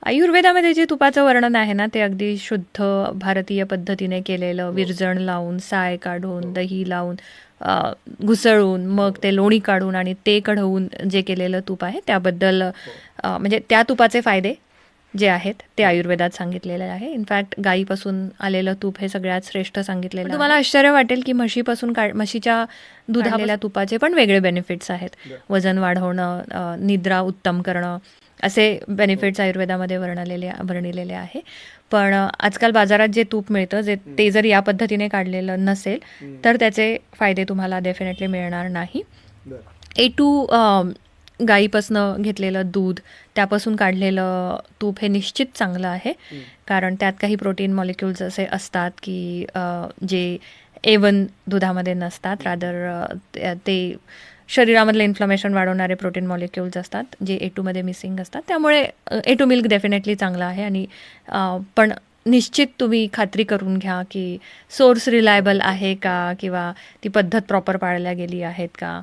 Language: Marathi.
आयुर्वेदामध्ये जे तुपाचं वर्णन आहे ना, ते अगदी शुद्ध भारतीय पद्धतीने केलेलं, हो, विरजण लावून, साय काढून, हो. दही लावून, घुसळून, मग बरोबर. ते लोणी काढून आणि ते कढवून जे केलेलं तूप आहे, त्याबद्दल हो. म्हणजे त्या तुपाचे फायदे जे आहेत ते हां. आयुर्वेदात सांगितलेले आहे. इनफॅक्ट गायीपासून आलेलं तूप हे सगळ्यात श्रेष्ठ सांगितलेलं आहे. तुम्हाला आश्चर्य वाटेल, की म्हशीच्या दुधातल्या तुपाचे पण वेगळे बेनिफिट्स आहेत. बरं. वजन वाढवणं, निद्रा उत्तम करणं, असे हो. बेनिफिट्स आयुर्वेदामध्ये वर्णिलेले आहे. पण आजकाल बाजारात जे तूप मिळतं, ते जर या पद्धतीने काढलेलं नसेल, हं. तर त्याचे फायदे तुम्हाला डेफिनेटली मिळणार नाही. बरं. A2 गाईपासनं घेतलेलं दूध, त्यापासून काढलेलं तूप हे निश्चित चांगलं आहे. हं. कारण त्यात काही प्रोटीन मॉलिक्युल्स असे असतात, की जे A1 दुधामध्ये नसतात. रादर ते शरीरामधलं इन्फ्लमेशन वाढवणारे प्रोटीन मॉलिक्युल्स असतात, जे A2 मध्ये मिसिंग असतात. त्यामुळे A2 मिल्क डेफिनेटली चांगलं आहे आणि पण निश्चित तुम्ही खात्री करून घ्या, की सोर्स रिलायबल आहे का? किंवा ती पद्धत प्रॉपर पाळल्या गेली आहेत का?